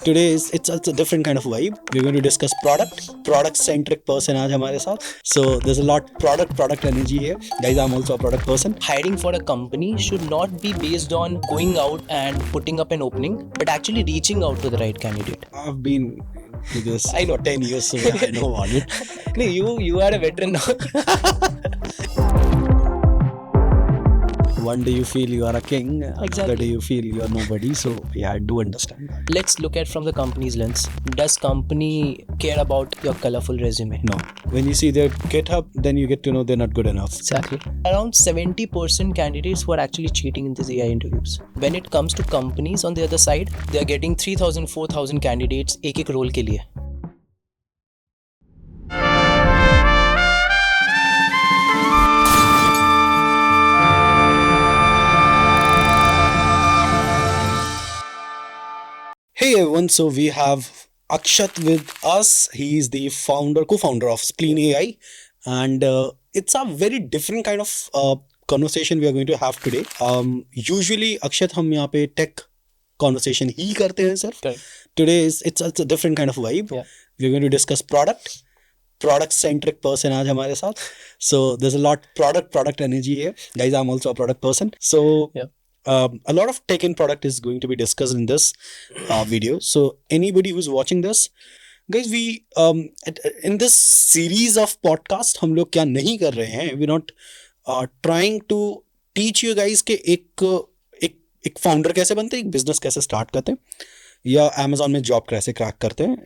Today is it's a different kind of vibe. We're going to discuss product centric person आज हमारे साथ. So there's a lot product energy here. Guys, I'm also a product person. Hiring for a company should not be based on going out and putting up an opening, but actually reaching out to the right candidate. I've been to this. I know 10 years, so yeah, I know about it. No, you are a veteran now. One day you feel you are a king, another Exactly. day you feel you are nobody. So yeah, I do understand that. Let's look at from the company's lens. Does company care about your colorful resume? No, when you see their GitHub, then you get to know they're not good enough. Exactly. Around 70% candidates were actually cheating in these AI interviews. When it comes to companies on the other side, they are getting 3,000, 4,000 candidates एक role के लिए. Hey everyone, so we have Akshat with us. He is the co-founder of Spleen AI, and it's a very different kind of conversation we are going to have today. Usually, Akshat, हम यहाँ पे tech conversation ही करते हैं सिर्फ. Correct. Today is it's a different kind of vibe. Yeah. We're going to discuss product centric person आज हमारे साथ. So there's a lot product energy here. Guys, I'm also a product person. So Yeah. a lot of tech and product is going to be discussed in this video. So anybody who's watching this, guys, we in this series of podcast हम लोग क्या नहीं कर रहे हैं. We're not trying to teach you guys कि एक founder कैसे बनते हैं, एक बिजनेस कैसे स्टार्ट करते हैं, या Amazon में जॉब कैसे क्रैक करते हैं.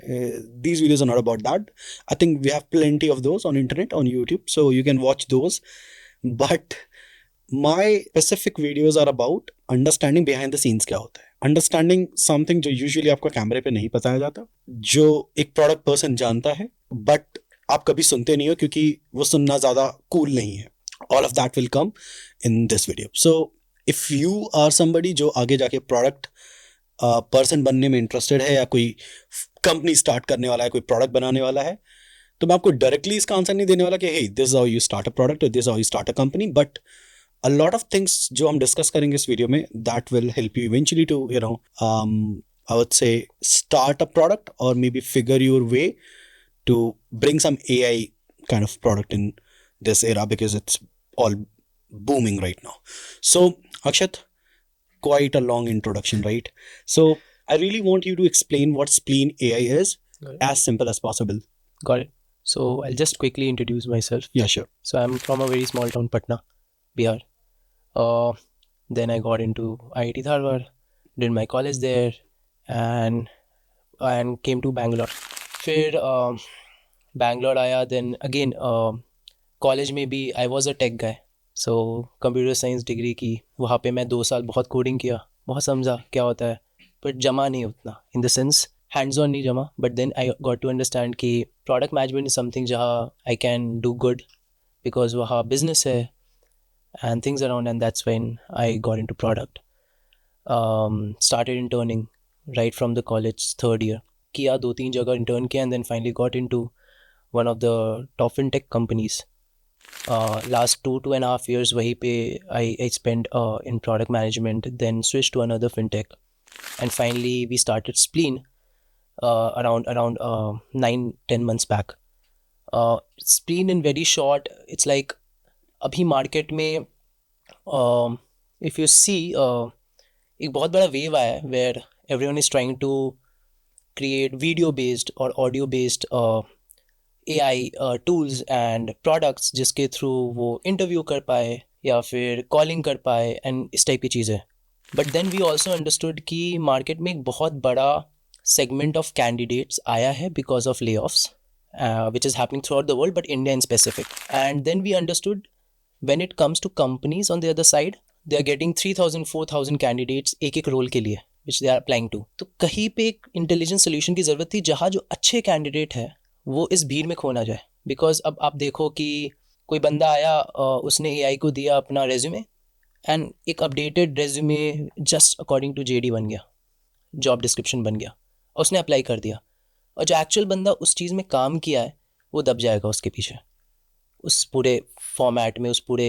These videos are not about that. I think we have plenty of those on internet, on YouTube, so you can watch those. But my specific videos are about understanding behind the scenes क्या होता है, understanding something जो usually आपको कैमरे पे नहीं बताया जाता, जो एक प्रोडक्ट पर्सन जानता है बट आप कभी सुनते नहीं हो क्योंकि वो सुनना ज़्यादा कूल नहीं है. All of that will come in this video. So if you are somebody जो आगे जाके प्रोडक्ट पर्सन बनने में इंटरेस्टेड है, या कोई कंपनी स्टार्ट करने वाला है, कोई प्रोडक्ट बनाने वाला है, तो मैं आपको डायरेक्टली इसका आंसर नहीं देने वाला कि hey, this is how you start a product or this is how you start a company, but a lot of things जो हम डिस्कस करेंगे इस वीडियो में, that will help you eventually to I would say start a product or maybe figure your way to bring some AI kind of product in this era because it's all booming right now. So Akshat, quite a long introduction, right? So I really want you to explain what Spleen AI is as simple as possible. Got it. So I'll just quickly introduce myself. Yeah, sure. So I'm from a very small town, Patna, Bihar. Then I got into IIT Dharwad, did my college there, and came to Bangalore. फिर Bangalore आया, then again college में भी I was a tech guy. So computer science degree की, वहाँ पे मैं 2 साल बहुत कोडिंग किया, बहुत समझा क्या होता है, but जमा नहीं उतना, in the sense hands on नहीं जमा. But then I got to understand कि product management is something जहाँ I can do good because वहाँ business है and things around, and that's when I got into product. Started interning right from the college third year. किया 2-3 जगह intern किया, and then finally got into one of the top fintech companies. Last 2.5 years वहीं पे I spent in product management, then switched to another fintech, and finally we started Spleen around 9-10 months back. Spleen in very short, it's like अभी market में if you see एक बहुत बड़ा wave आया है where everyone is trying to create video based और audio based AI tools and products जिसके through वो इंटरव्यू कर पाए या फिर कॉलिंग कर पाए एंड इस टाइप की चीज़ें. But then we also understood कि मार्केट में एक बहुत बड़ा सेगमेंट ऑफ कैंडिडेट्स आया है because of layoffs which is happening throughout the world, but India in specific. And then we understood when it comes to companies on the other side, they are getting 3,000, 4,000 candidates एक role के लिए which they are applying to. तो कहीं पे एक intelligent solution की ज़रूरत थी जहाँ जो अच्छे कैंडिडेट है वो इस भीड़ में खो ना जाए. बिकॉज अब आप देखो कि कोई बंदा आया, उसने AI को दिया अपना रेज्यूमे, एंड एक updated resume just according to JD बन गया, जॉब डिस्क्रिप्शन बन गया, और उसने अप्लाई कर दिया, और जो एक्चुअल बंदा उस चीज़ में काम किया है वो दब जाएगा उसके पीछे, उस पूरे फॉर्मेट में, उस पूरे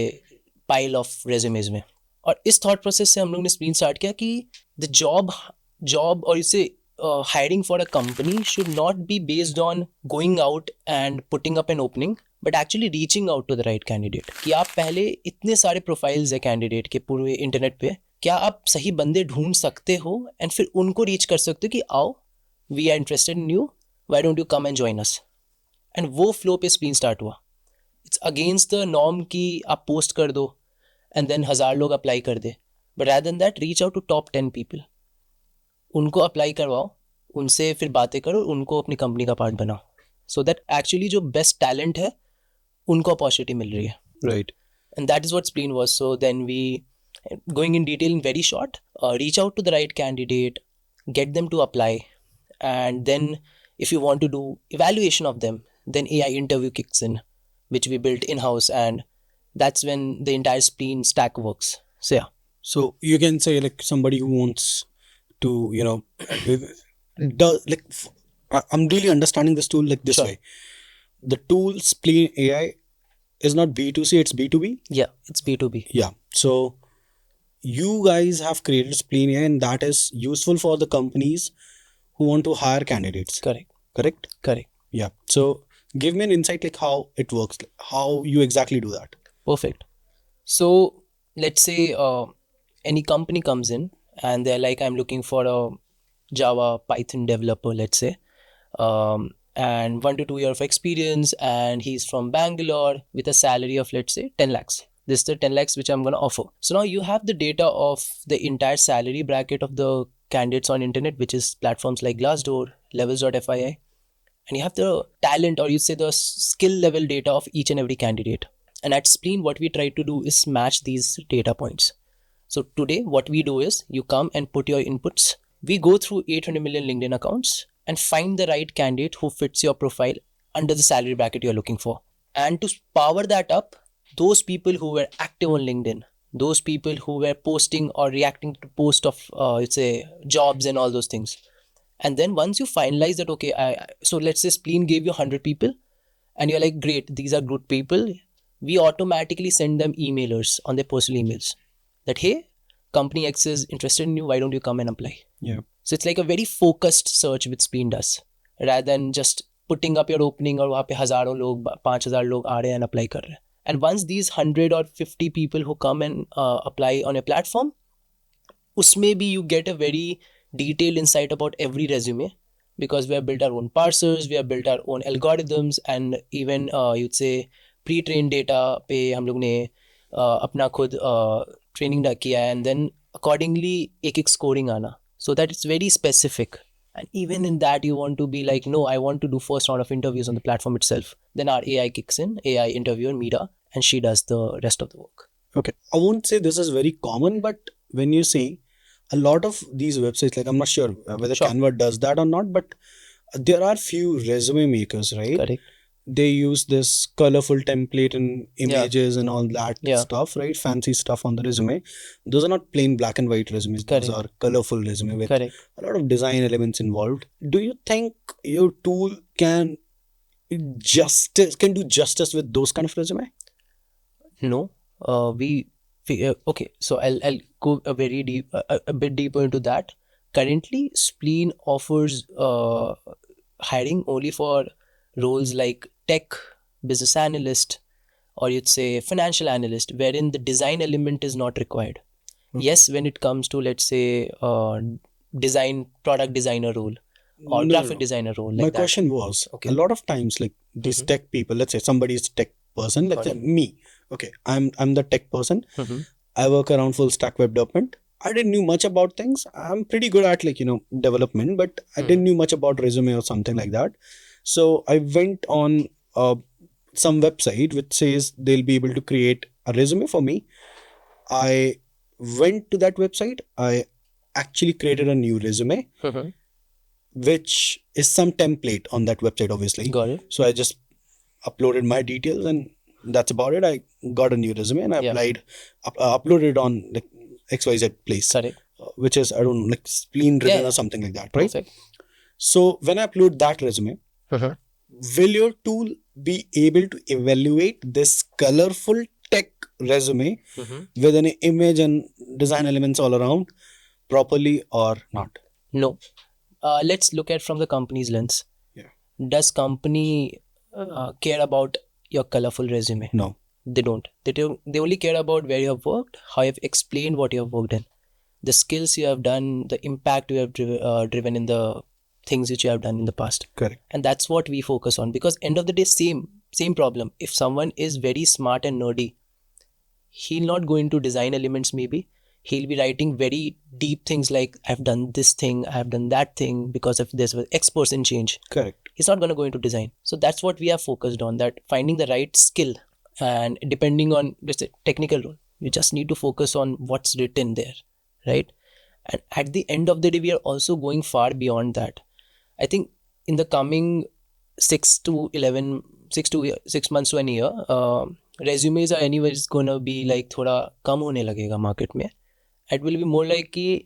पाइल ऑफ रेज्यूमेज में. और इस थॉट प्रोसेस से हम लोग ने स्प्लीन स्टार्ट किया कि द जॉब और इससे hiring for a company should not be based on going out and putting up an opening, but actually reaching out to the right candidate. कि आप पहले इतने सारे profiles है candidate के पूरे इंटरनेट पे, क्या आप सही बंदे ढूंढ सकते हो and फिर उनको reach कर सकते हो कि आओ, we are interested in you, why don't you come and join us? And वो flow पे spleen start हुआ. It's against the norm कि आप post कर दो and then 1000 लोग apply कर दे, but rather than that reach out to top 10 people. उनको अप्लाई करवाओ, उनसे फिर बातें करो, उनको अपनी कंपनी का पार्ट बनाओ, सो दैट एक्चुअली जो बेस्ट टैलेंट है उनको अपॉर्चुनिटी मिल रही है. Right. And that is what Spleen was. So then we, going in detail in very short, reach out to the right candidate, get them to apply, and then if you want to do evaluation of them, then AI interview kicks in, which we built in-house, and that's when the entire Spleen stack works. So yeah. So you can say like somebody who wants to, you know, I'm really understanding this tool like this Sure. way. The tool Spleen AI is not B2C, it's B2B. Yeah, it's B2B. Yeah. So you guys have created Spleen AI, and that is useful for the companies who want to hire candidates. Correct. Correct? Correct. Yeah. So give me an insight like how it works, like how you exactly do that. Perfect. So let's say any company comes in and they're like, I'm looking for a Java Python developer, let's say, and 1 to 2 years of experience, and he's from Bangalore with a salary of, let's say, 10 lakhs. This is the 10 lakhs which I'm going to offer. So now you have the data of the entire salary bracket of the candidates on internet, which is platforms like Glassdoor, Levels.fyi, and you have the talent, or you say the skill level data of each and every candidate. And at Spleen, what we try to do is match these data points. So today, what we do is you come and put your inputs. We go through 800 million LinkedIn accounts and find the right candidate who fits your profile under the salary bracket you're looking for. And to power that up, those people who were active on LinkedIn, those people who were posting or reacting to posts of, let's say, jobs and all those things. And then once you finalize that, okay, so let's say Spleen gave you 100 people and you're like, great, these are good people. We automatically send them emailers on their personal emails that, hey, company X is interested in you, why don't you come and apply? Yeah. So it's like a very focused search which Spleen does, rather than just putting up your opening और वहाँ पे हजारों लोग 5000 लोग आ रहे हैं and apply कर रहे हैं. And once these 100 or 50 people who come and apply on your platform, उसमें भी you get a very detailed insight about every resume, because we have built our own parsers, we have built our own algorithms, and even you'd say pre-trained data पे हम लोग ने अपना खुद training किया है, and then accordingly एक scoring आना, so that it's very specific. And even in that, you want to be like, no, I want to do first round of interviews on the platform itself. Then our AI kicks in, AI interviewer Meera, and she does the rest of the work. Okay. I won't say this is very common, but when you see a lot of these websites, like I'm not sure whether Sure. Canva does that or not, but there are few resume makers, right? Correct. They use this colorful template and images and all that Yeah. stuff, right? Fancy stuff on the resume. Those are not plain black and white resumes. Those Correct. are colorful resume with Correct. a lot of design elements involved. Do you think your tool can do justice with those kind of resume? No, okay. So I'll go a very deep, a bit deeper into that. Currently, Spleen offers hiring only for roles like tech, business analyst, or you'd say financial analyst, wherein the design element is not required. Okay. Yes, when it comes to, let's say, product designer role or No, graphic no. designer role. My Like that. question was, Okay. a lot of times, like these tech people, let's say somebody is a tech person, let's Got say me. Okay, I'm the tech person. Mhm. I work around full stack web development. I didn't know much about things. I'm pretty good at development, but I didn't know much about resume or something like that. So I went on some website which says they'll be able to create a resume for me. I went to that website. I actually created a new resume, Mhm. which is some template on that website, obviously. Got it. So I just uploaded my details and that's about it. I got a new resume and I Yeah. uploaded it on like XYZ place, Correct. which is, I don't know, like Spleen driven Yeah. or something like that, right? Perfect. So when I upload that resume, Mhm. will your tool be able to evaluate this colorful tech resume Mhm. with an image and design elements all around properly or not? No. let's look at from the company's lens. Yeah. Does company care about your colorful resume? No. They don't. They only care about where you have worked, how you have explained what you have worked in, the skills you have done, the impact you have driven in the things which you have done in the past. Correct. And that's what we focus on, because end of the day, same problem. If someone is very smart and nerdy, he'll not go into design elements. Maybe he'll be writing very deep things like, I've done this thing, I've done that thing because of this X% change. Correct. He's not going to go into design. So that's what we are focused on, that finding the right skill, and depending on just a technical role, you just need to focus on what's written there, right? And at the end of the day, we are also going far beyond that. I think in the coming 6 months to an year, resumes are anyways gonna be like थोड़ा कम होने लगेगा market में. It will be more like कि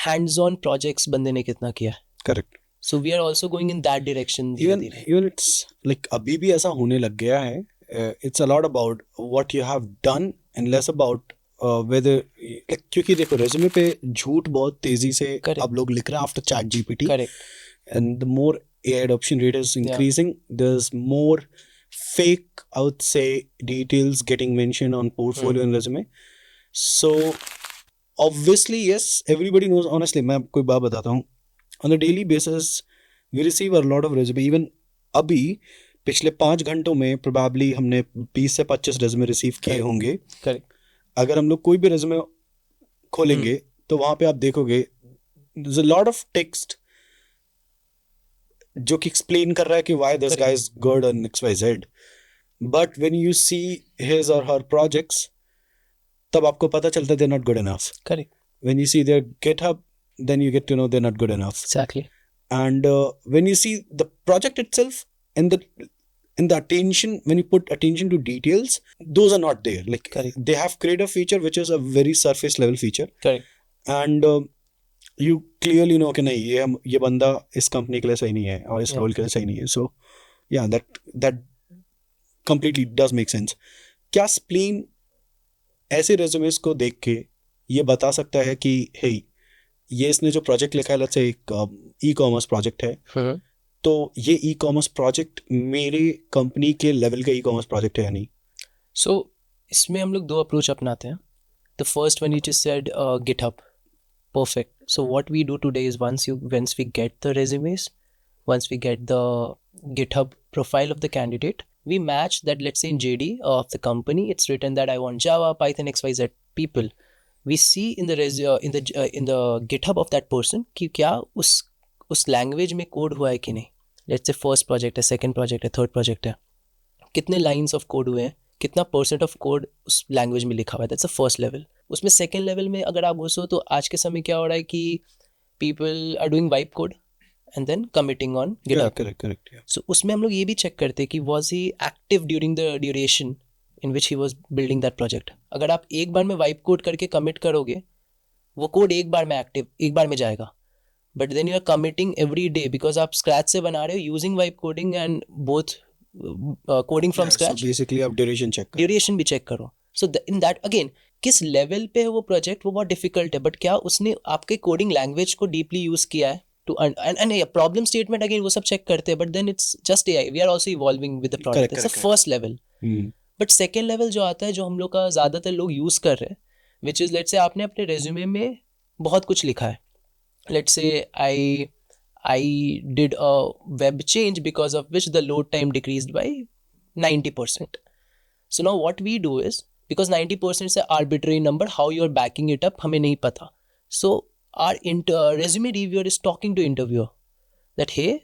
hands-on projects बंदे ने कितना किया. Correct. So we are also going in that direction. Even it's like अभी भी ऐसा होने लग गया है. It's a lot about what you have done and less about whether, like, क्योंकि देखो resume पे झूठ बहुत तेजी से अब लोग लिख रहे हैं after ChatGPT. Correct. And the more AI adoption rate is increasing, there's more fake, I would say, details getting mentioned on portfolio and resume. So obviously, yes, everybody knows. Honestly, मैं आपको एक बात बताता हूँ. On a daily basis, we receive a lot of resume. Even अभी पिछले 5 घंटों में probably हमने 20 से 25 resume receive किए होंगे. Correct. अगर हम लोग कोई भी resume खोलेंगे तो वहाँ पे आप देखोगे there's a lot of text जो कि explain कर रहा है कि why this guy is good on XYZ. But when you see his or her projects, तब आपको पता चलता है they're not good enough. Correct. When you see their GitHub, then you get to know they're not good enough. Exactly. And when you see the project itself and the attention, when you put attention to details, those are not there. Like, correct, they have created a feature which is a very surface level feature. correct, And you clearly know कि नहीं ये बंदा इस company के लिए सही नहीं है और इस Yeah. रोल के लिए सही नहीं है. So yeah, that completely does make sense. क्या स्प्लीन ऐसे रेज्यूमेस को देख के ये बता सकता है कि हे ये इसने जो प्रोजेक्ट लिखा है, लेट्स से एक ई कॉमर्स प्रोजेक्ट है, तो ये ई कॉमर्स प्रोजेक्ट मेरे कंपनी के लेवल का ई कॉमर्स प्रोजेक्ट है या नहीं? So इसमें हम लोग 2 अप्रोच अपनाते हैं. The first one you just said, GitHub. Perfect. So what we do today is once we get the resumes, once we get the GitHub profile of the candidate, we match that. Let's say in JD of the company, it's written that I want Java, Python, XYZ people. We see in the in the GitHub of that person कि क्या उस language में code हुआ है कि नहीं. Let's say first project है, second project है, third project है, कितने lines of code हुए हैं, कितना % of code उस language में लिखा हुआ है. That's the first level. उसमें second level में अगर आप घुसो तो आज के समय क्या हो रहा है कि people are doing wipe code and then committing on GitHub. Correct. Yeah. So उसमें हम लोग ये भी चेक करते हैं कि was he active during the duration in which he was building that project. अगर आप एक बार में wipe code करके commit करोगे, वो कोड एक बार में जाएगा. But then you are committing every day because आप scratch से बना रहे हो using wipe coding and both coding from scratch. So basically आप duration check करो. ड्यूरेशन भी चेक करो. सो इन दैट अगेन किस लेवल पे है वो प्रोजेक्ट, वो बहुत डिफिकल्ट है, बट क्या उसने आपके कोडिंग लैंग्वेज को डीपली यूज किया है to end problem statement again वो सब चेक करते हैं. But then it's just AI, we are also evolving with the product. It's the first level. But second level जो आता है, जो हम लोग का ज़्यादातर लोग यूज कर रहे हैं, विच इज लेट्स से आपने अपने रेज्यूमे में बहुत कुछ लिखा है. Let's say I did a web change because of which the load time decreased by 90%. So now what we do is, because 90% is an arbitrary number, how you're backing it up हमें नहीं पता. So our resume reviewer is talking to interviewer that hey,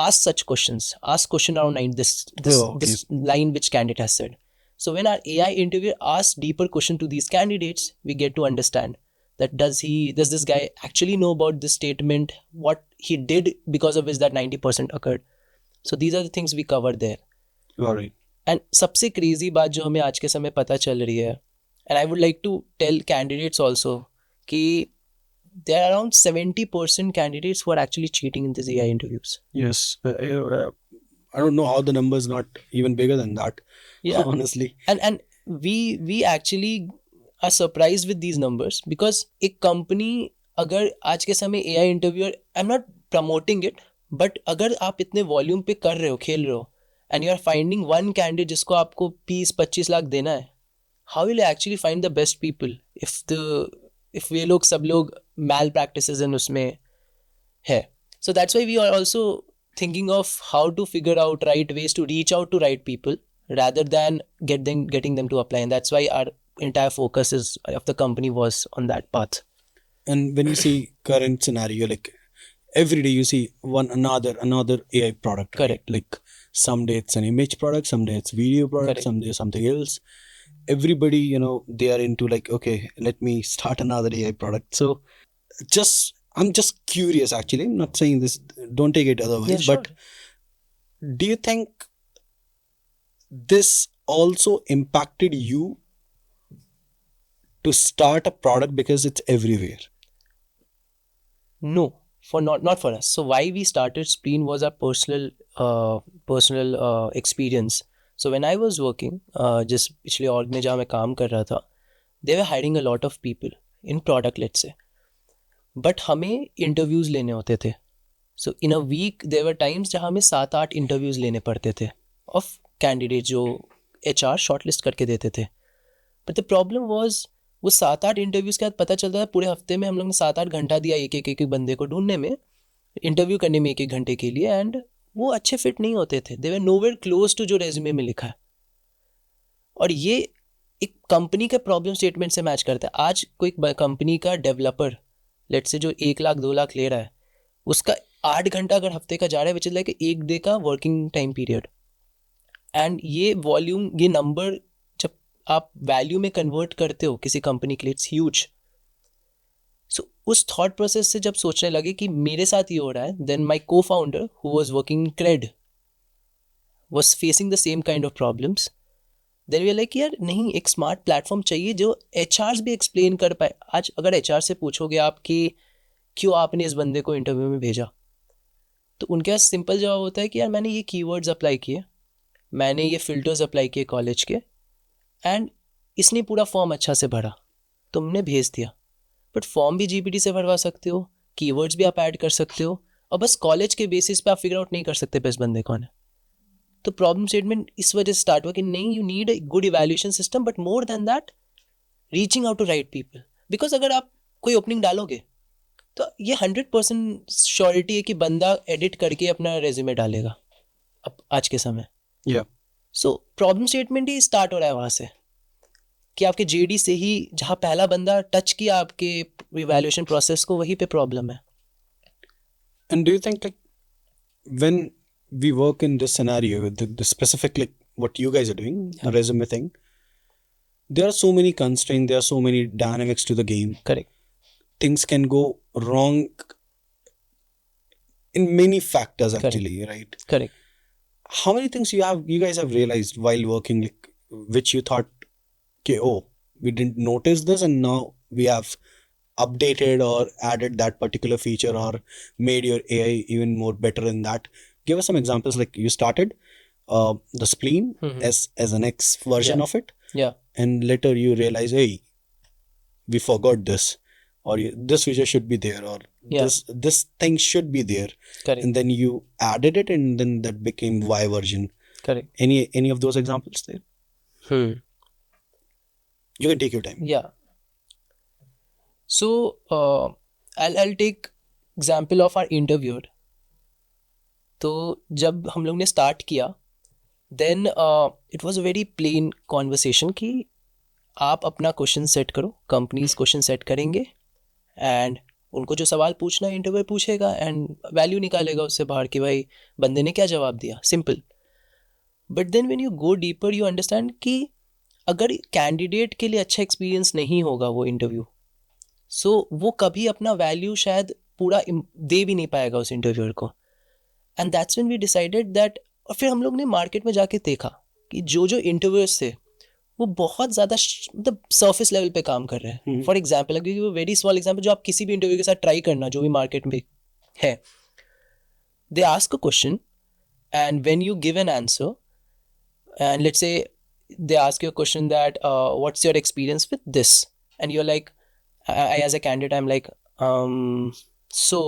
ask such questions, ask question around this line which candidate has said. So when our AI interviewer asks deeper question to these candidates, we get to understand that does this guy actually know about this statement, what he did because of which that 90% occurred. So these are the things we cover there. All right. And सबसे crazy बात जो हमें आज के समय पता चल रही है, and I would like to tell candidates also कि there are around 70% candidates who are actually cheating in these AI interviews. Yes. I don't know how the number is not even bigger than that. Yeah. Honestly. And we actually are surprised with these numbers because एक company अगर आज के समय AI interviewer, I'm not promoting it, but अगर आप इतने volume पे कर रहे हो, खेल रहे हो, and you are finding one candidate जिसको आपको 20-25 लाख देना है, how will actually find the best people if ये लोग सब लोग मैल प्रैक्टिसेस इन उसमें है. So that's why we are also thinking of how to figure out right ways to reach out to right people rather than getting them to apply, and that's why our entire focus of the company was on that path. And when you see current scenario, like every day you see another AI product, right? Correct. Like someday it's an image product, someday it's video product, Correct. someday something else. Everybody, they are into like, okay, let me start another AI product. So I'm just curious, actually. I'm not saying this, don't take it otherwise. Yeah, sure. But do you think this also impacted you to start a product because it's everywhere? No, for not for us. So why we started Spleen was our personal experience. So when I was working, जिस पिछले org में जहाँ मैं काम कर रहा था, they were hiring a lot of people in product, let's say. But हमें interviews लेने होते थे. So in a week there were times जहाँ हमें 7-8 interviews लेने पड़ते थे of candidates जो HR shortlist करके देते थे. But the problem was वो 7-8 इंटरव्यूज के बाद पता चलता था पूरे हफ्ते में हम लोग ने 7-8 घंटा दिया एक बंदे को ढूंढने में, इंटरव्यू करने में 1-1 घंटे के लिए, एंड वो अच्छे फिट नहीं होते थे. दे वर नोवेयर क्लोज टू जो रेज्यूमे में लिखा है. और ये एक कंपनी के प्रॉब्लम स्टेटमेंट से मैच करता है. आज कोई कंपनी का डेवलपर लेट से जो 1 लाख 2 लाख ले रहा है, उसका 8 घंटा अगर हफ्ते का जा रहा है, विच इज लाइक 1 डे का वर्किंग टाइम पीरियड. एंड ये वॉल्यूम, ये नंबर जब आप वैल्यू में कन्वर्ट करते हो किसी कंपनी के लिए, इट्स ह्यूज. सो उस थॉट प्रोसेस से जब सोचने लगे कि मेरे साथ ये हो रहा है, then my co founder who was working in CRED was facing the same kind of problems. Then we are like यार नहीं, एक स्मार्ट प्लेटफॉर्म चाहिए जो एचआर भी एक्सप्लेन कर पाए. आज अगर एचआर से पूछोगे आप कि क्यों आपने इस बंदे को इंटरव्यू में भेजा, तो उनके पास सिंपल जवाब होता है कि यार मैंने ये कीवर्ड्स अप्लाई किए, मैंने ये फिल्टर्स अप्लाई किए कॉलेज के, एंड इसने पूरा फॉर्म अच्छा से भरा, तुमने भेज दिया. बट फॉर्म भी जीपीटी से भरवा सकते हो, कीवर्ड्स भी आप ऐड कर सकते हो, और बस कॉलेज के बेसिस पे आप फिगर आउट नहीं कर सकते बेस्ट बंदे कौन है. तो प्रॉब्लम स्टेटमेंट इस वजह से स्टार्ट हुआ कि नहीं, you need a good evaluation system, but more than that reaching out to right people. Because अगर आप कोई ओपनिंग डालोगे तो ये 100% श्योरिटी है कि बंदा एडिट करके अपना रेज्यूमे डालेगा अब आज के समय. सो प्रॉब्लम स्टेटमेंट ही स्टार्ट हो रहा है वहाँ से कि आपके जेडी से ही जहाँ पहला बंदा टच किया आपके इवैल्यूएशन प्रोसेस को, वहीं पे प्रॉब्लम है. And do you think like when we work in this scenario, the specific like what you guys are doing, the resume thing, there are so many constraints, there are so many dynamics to the game. Correct. Things can go wrong in many factors actually, right? Correct. How many things you guys have realized while working, like, which you thought, okay, oh, we didn't notice this and now we have updated or added that particular feature or made your AI even more better in that? Give us some examples. Like you started the Spleen as an X version of it, and later you realize, hey, we forgot this, or this feature should be there, or this thing should be there. Correct. And then you added it, and then that became Y version. Correct. Any of those examples there? You can take your time. Yeah. So I'll take example of our interviewer. तो जब हम लोग ने start किया, then it was a very plain conversation कि आप अपना question set करो, कंपनीज क्वेश्चन सेट करेंगे, एंड उनको जो सवाल पूछना है इंटरव्यू पूछेगा, एंड वैल्यू निकालेगा उससे बाहर कि भाई बंदे ने क्या जवाब दिया. Simple. But then when you go deeper you understand कि अगर कैंडिडेट के लिए अच्छा एक्सपीरियंस नहीं होगा वो इंटरव्यू, सो वो कभी अपना वैल्यू शायद पूरा दे भी नहीं पाएगा उस इंटरव्यूअर को. And that's when we decided that. और फिर हम लोग ने मार्केट में जाके देखा कि जो इंटरव्यूअर्स थे वो बहुत ज़्यादा मतलब सरफेस लेवल पे काम कर रहे हैं. फॉर एग्जाम्पल, अगर वो वेरी स्मॉल एग्जाम्पल जो आप किसी भी इंटरव्यू के साथ ट्राई करना जो भी मार्केट में है, they ask a question and when you give an answer, and let's say they ask you a question that what's your experience with this, and you're like, I as a candidate I'm like so,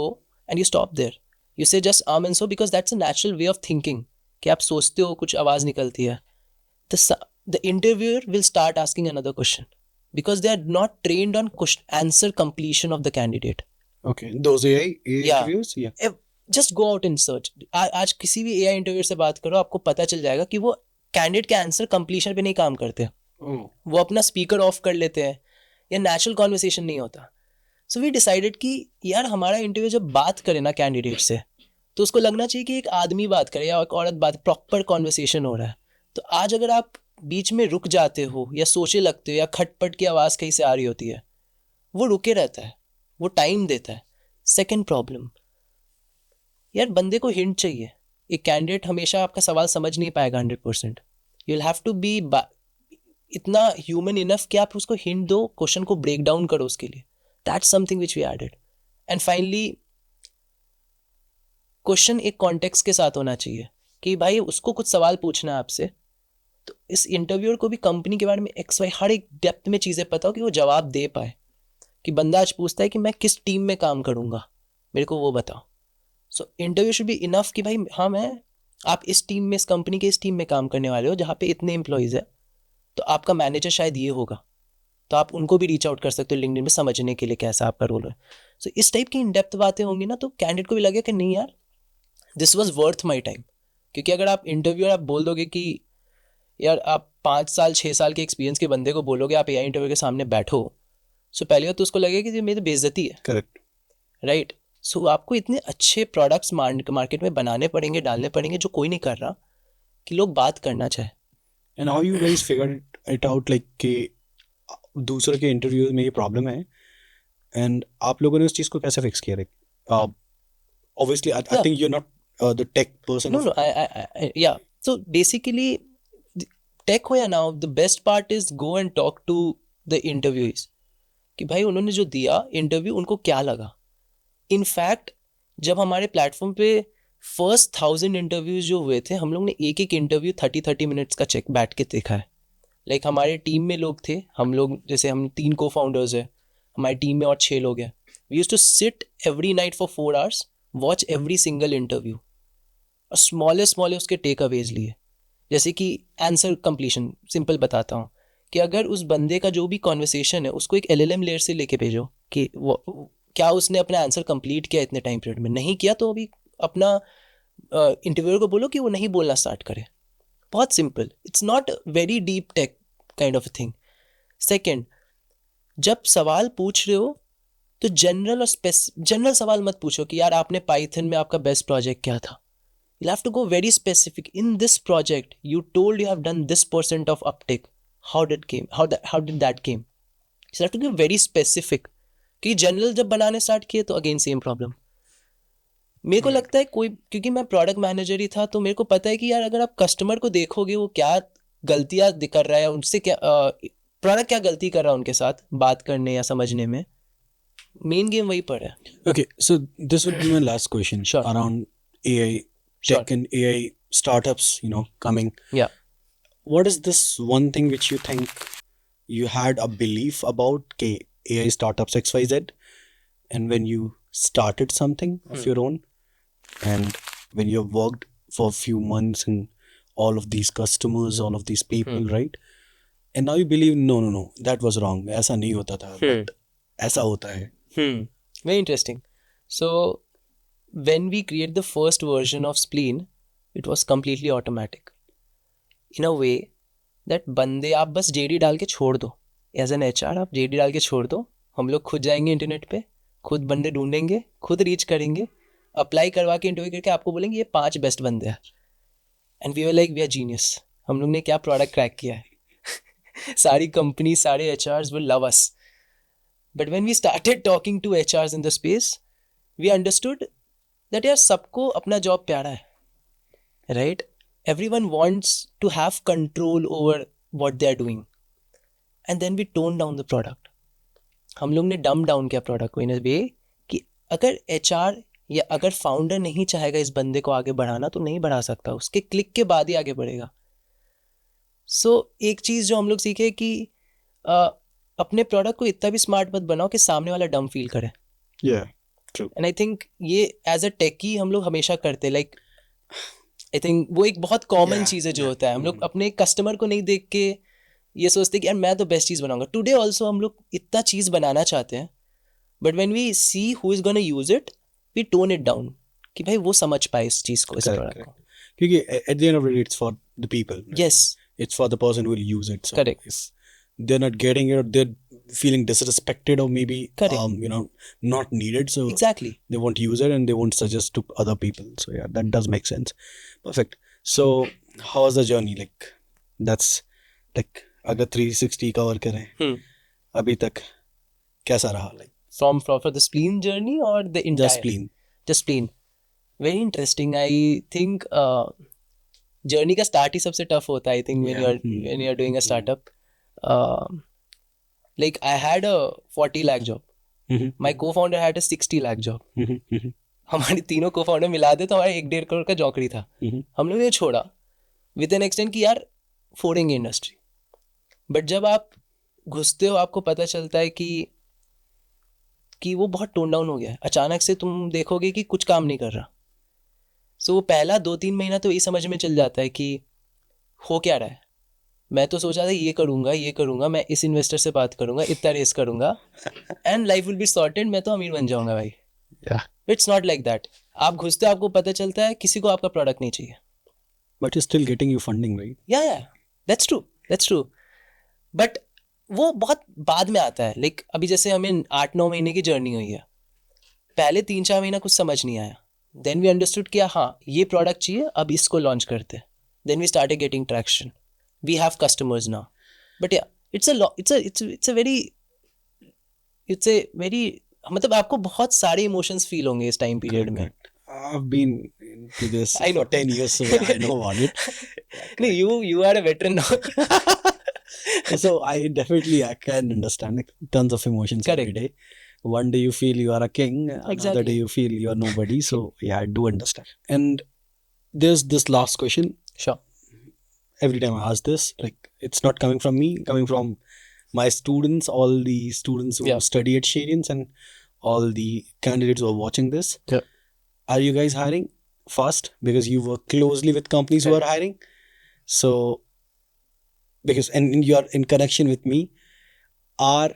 and you stop there. You say just and so because that's a natural way of thinking. कि आप सोचते हो कुछ आवाज़ निकलती है. The interviewer will start asking another question because they are not trained on answer completion of the candidate. Okay, those AI interviews, yeah. Just go out and search. आज किसी भी AI इंटरव्यू से बात करो, आपको पता चल जाएगा कि वो कैंडिडेट के आंसर कंप्लीशन पे नहीं काम करते. वो अपना स्पीकर ऑफ कर लेते हैं या नेचुरल कॉन्वर्सेशन नहीं होता. सो वी डिसाइडेड कि यार हमारा इंटरव्यू जब बात करे ना कैंडिडेट से, तो उसको लगना चाहिए कि एक आदमी बात करे या एक औरत बात, प्रॉपर कॉन्वर्सेशन हो रहा है. तो आज अगर आप बीच में रुक जाते हो या सोचे लगते हो या खटपट की आवाज़ कहीं से आ रही होती है, वो रुके रहता है, वो टाइम देता है. सेकेंड प्रॉब्लम, यार बंदे को हिंट चाहिए. एक कैंडिडेट हमेशा आपका सवाल समझ नहीं पाएगा 100%. You will have to be इतना ह्यूमन इनफ कि आप उसको हिंट दो, क्वेश्चन को ब्रेक डाउन करो उसके लिए. That's something which we added. And finally question एक कॉन्टेक्स्ट के साथ होना चाहिए कि भाई उसको कुछ सवाल पूछना है आपसे, तो इस इंटरव्यूअर को भी कंपनी के बारे में XY हर एक डेप्थ में चीज़ें पता हो कि वो जवाब दे पाए. कि बंदा आज पूछता है कि मैं किस टीम में काम करूँगा, मेरे को वो बताओ. So interview should be enough कि भाई हाँ आप इस टीम में, इस कंपनी के इस टीम में काम करने वाले हो जहाँ पे इतने एम्प्लॉयज़ है, तो आपका मैनेजर शायद ये होगा, तो आप उनको भी रीच आउट कर सकते हो लिंक्डइन में समझने के लिए कैसा आपका रोल है. सो इस टाइप की इन डेप्थ बातें होंगी ना, तो कैंडिडेट को भी लगे कि नहीं यार this was worth my time. क्योंकि अगर आप इंटरव्यूअर आप बोल दोगे कि यार आप 5 साल 6 साल के एक्सपीरियंस के बंदे को बोलोगे आप AI इंटरव्यू के सामने बैठो, सो पहली बार तो उसको लगेगा कि मेरी बेइज्जती है. Correct, right. सो आपको इतने अच्छे प्रोडक्ट्स मार्केट में बनाने पड़ेंगे, डालने पड़ेंगे, जो कोई नहीं कर रहा, कि लोग बात करना चाहे. And how you guys figured it out like कि दूसरे के इंटरव्यू में ये प्रॉब्लम है, एंड आप लोगों ने उस चीज़ को कैसे फिक्स किया? Like obviously I think you're not the tech person. No, I yeah. So basically, tech हो या ना हो, the best part is go and talk to the interviewees कि भाई उन्होंने जो दिया इंटरव्यू उनको क्या लगा. इनफैक्ट जब हमारे प्लेटफॉर्म पे फर्स्ट 1000 इंटरव्यूज जो हुए थे, हम लोग ने एक एक इंटरव्यू 30 मिनट्स का चेक बैठ के देखा है. लाइक हमारे टीम में लोग थे, हम लोग जैसे हम 3 co-founders हैं, हमारी टीम में और 6 लोग हैं. We used to sit every night for 4 hours, watch every single interview और स्मॉले उसके टेक अवेज लिए. जैसे कि आंसर कंप्लीशन सिंपल बताता हूँ कि अगर उस बंदे का जो भी कॉन्वर्सेशन है उसको एक LLM लेयर से लेके भेजो कि वो क्या उसने अपना आंसर कंप्लीट किया इतने टाइम पीरियड में. नहीं किया तो अभी अपना इंटरव्यूअर को बोलो कि वो नहीं बोलना स्टार्ट करे. बहुत simple, it's not very deep tech kind of thing. Second, जब सवाल पूछ रहे हो तो जनरल सवाल मत पूछो कि यार आपने पाइथन में आपका बेस्ट प्रोजेक्ट क्या था. You'll have to go very specific. In this project, you told you have done this % of uptake. How did that came? So you have to be very specific. कि general जब बनाने start किए तो again same problem. मेरे को लगता है क्योंकि मैं प्रोडक्ट मैनेजर ही था, तो मेरे को पता है कि यार अगर आप कस्टमर को देखोगे वो क्या गलतियां कर रहा है, उनसे क्या प्रोडक्ट क्या गलती कर रहा है उनके साथ बात करने या समझने में, मेन गेम वही पर है. Okay, so this would be my last question. Sure. Around AI tech and AI startups, coming. Yeah. What is this one thing which you think you had a belief about AI startups XYZ, and when you started something of your own, and when you have worked for a few months and all of these customers, all of these people, right? And now you believe no, that was wrong. ऐसा नहीं होता था, but ऐसा होता है. Very interesting. So when we create the first version of Spleen, it was completely automatic. In a way that बंदे आप बस JD डाल के छोड़ दो. As an HR आप JD डाल के छोड़ दो, हम लोग खुद जाएंगे इंटरनेट पे, खुद बंदे ढूंढेंगे, खुद रीच करेंगे, अप्लाई करवा के इंटरव्यू करके आपको बोलेंगे ये 5 बेस्ट बंदे हैं. And we were like we are genius. हम लोग ने क्या प्रोडक्ट क्रैक किया है. सारी कंपनी, सारे HRs will love us. But when we started talking to HRs in the space, we understood that यार सबको अपना जॉब प्यारा है, right? Everyone wants to have control over what they are doing. And then we toned down the product. हम लोग ने dumb down किया product को in a way कि अगर HR या अगर फाउंडर नहीं चाहेगा इस बंदे को आगे बढ़ाना तो नहीं बढ़ा सकता, उसके क्लिक के बाद ही आगे बढ़ेगा. सो एक चीज़ जो हम लोग सीखे कि अपने प्रोडक्ट को इतना भी स्मार्ट मत बनाओ कि सामने वाला डम फील करे. Yeah. True. And I think ये एज अ टेकी हम लोग हमेशा करते, लाइक आई थिंक वो एक बहुत कॉमन Yeah, चीज़ है जो yeah. होता है, हम लोग अपने कस्टमर को नहीं देख के ये सोचते कि यार मैं तो बेस्ट चीज़ बनाऊंगा. टुडे ऑल्सो हम लोग इतना चीज़ बनाना चाहते हैं, but when we see who is gonna use it, we tone it down कि भाई वो समझ पाए इस चीज़ को, इस Correct, प्रोडक्ट correct. को. क्योंकि at the end of the day, it's for the people. Right? Yes. It's for the person who will use it. So Correct. if they're not getting it, or they're feeling disrespected, or maybe Correct. not needed, so Exactly. they won't use it and they won't suggest to other people. So yeah, that does make sense. Perfect. So how was the journey? Like that's like अगर 360 cover करें अभी तक कैसा रहा? Like From for the spleen journey or the entire? just spleen. Just spleen. Very interesting. I think journey का start ही सबसे tough होता है. I think when Yeah. you're doing a startup, like I had a 40 lakh job. My co-founder had a 60 lakh job. हमारे तीनों co-founder मिला दे तो हमारा 1-1.5 करोड़ का जॉकरी था. हम लोग ये छोड़ा विद एन एक्सटेंट कि यार फोड़ेंगे इंडस्ट्री. बट जब आप घुसते हो आपको पता चलता है कि वो बहुत टोन डाउन हो गया है. अचानक से तुम देखोगे कि कुछ काम नहीं कर रहा. सो वो पहला 2-3 महीना तो ये समझ में चल जाता है कि हो क्या रहा है. मैं तो सोचा था ये करूँगा, मैं इस इन्वेस्टर से बात करूँगा, इतना रेस करूँगा and life will be sorted, मैं तो अमीर बन जाऊँगा भाई. It's not like that. आप घुसते हो आपको पता चलता है किसी को आपका प्रोडक्ट नहीं चाहिए. But you're still getting you funding, right? या दैट्स ट्रू. बट वो बहुत बाद में आता है. लाइक अभी जैसे हमें 8-9 महीने की जर्नी हुई है. पहले 3-4 महीना कुछ समझ नहीं आया. देन वी अंडरस्टूड कि हाँ ये प्रोडक्ट चाहिए, अब इसको लॉन्च करते. Then we started getting traction. We have customers now. But yeah it's a very मतलब आपको बहुत सारे इमोशंस फील होंगे इस टाइम पीरियड में. I've been into this I know. for 10 years, so I know about it. नहीं, you are a veteran now. So I can understand like, tons of emotions every day. One day you feel you are a king, another day you feel you are nobody. So yeah, I do understand. And there's this last question. Sure. Every time I ask this, like it's not coming from me, coming from my students, all the students who study at Sharians, and all the candidates who are watching this. Yeah. Are you guys hiring fast? Because you work closely with companies who are hiring. So, because and you're in connection with me, are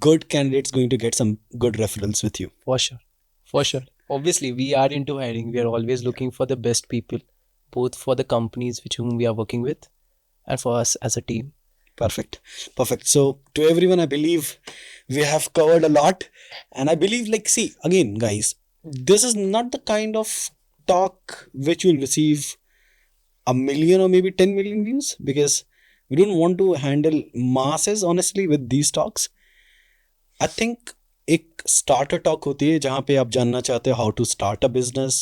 good candidates going to get some good referrals with you? For sure. Obviously, we are into hiring. We are always looking for the best people, both for the companies with whom we are working with and for us as a team. Perfect. So, to everyone, I believe we have covered a lot. And I believe, like, see, again, guys, this is not the kind of talk which will receive 1 million or maybe 10 million views, because we don't want to handle masses honestly with these talks. I think एक starter talk होती है जहाँ पे आप जानना चाहते हो how to start a business,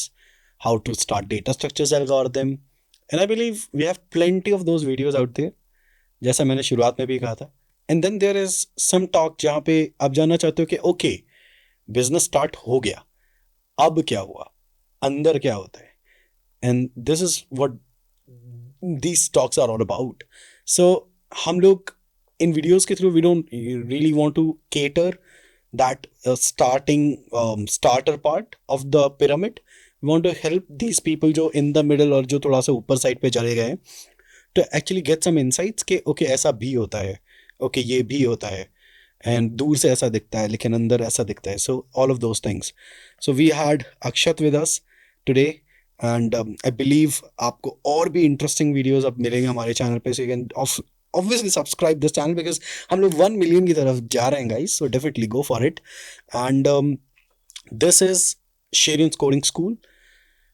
how to start data structures algorithm, and I believe we have plenty of those videos out there, जैसा मैंने शुरुआत में भी कहा था. And then there is some talk जहाँ पे आप जानना चाहते हो कि okay, business start हो गया, अब क्या हुआ, अंदर क्या होता है. And this is what these talks are all about. So हम लोग in videos के through we don't really want to cater that starter part of the pyramid. We want to help these people जो in the middle और जो थोड़ा सा ऊपर side पे चले गए to actually get some insights कि okay ऐसा भी होता है, okay ये भी होता है, and दूर से ऐसा दिखता है लेकिन अंदर ऐसा दिखता है. So all of those things. So we had Akshat with us today, and I believe आपको और भी interesting videos अब मिलेंगे हमारे channel पे. So you can obviously subscribe this channel because हम लोग 1 million की तरफ जा रहे हैं guys. So definitely go for it. And this is Sharians Coding School.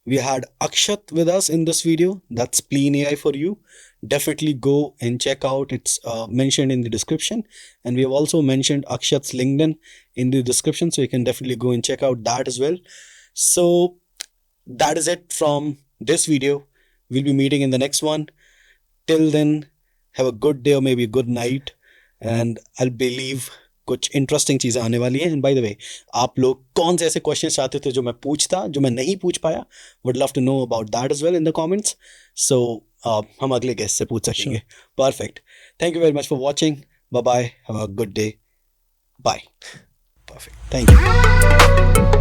We had Akshat with us in this video. That's Spleen AI for you. Definitely go and check out. It's mentioned in the description, and we have also mentioned Akshat's LinkedIn in the description, so you can definitely go and check out that as well. So that is it from this video. We'll be meeting in the next one. Till then, have a good day or maybe a good night, and I'll believe कुछ interesting चीज़ें आने वाली हैं. And by the way, आप लोग कौन से ऐसे क्वेश्चन चाहते थे जो मैं पूछता, जो मैं नहीं पूछ पाया, would love to know about that as well in the comments. So हम अगले गेस्ट से पूछ सकेंगे. Perfect. Thank you very much for watching. Bye bye. Have a good day. Bye. Perfect. Thank you.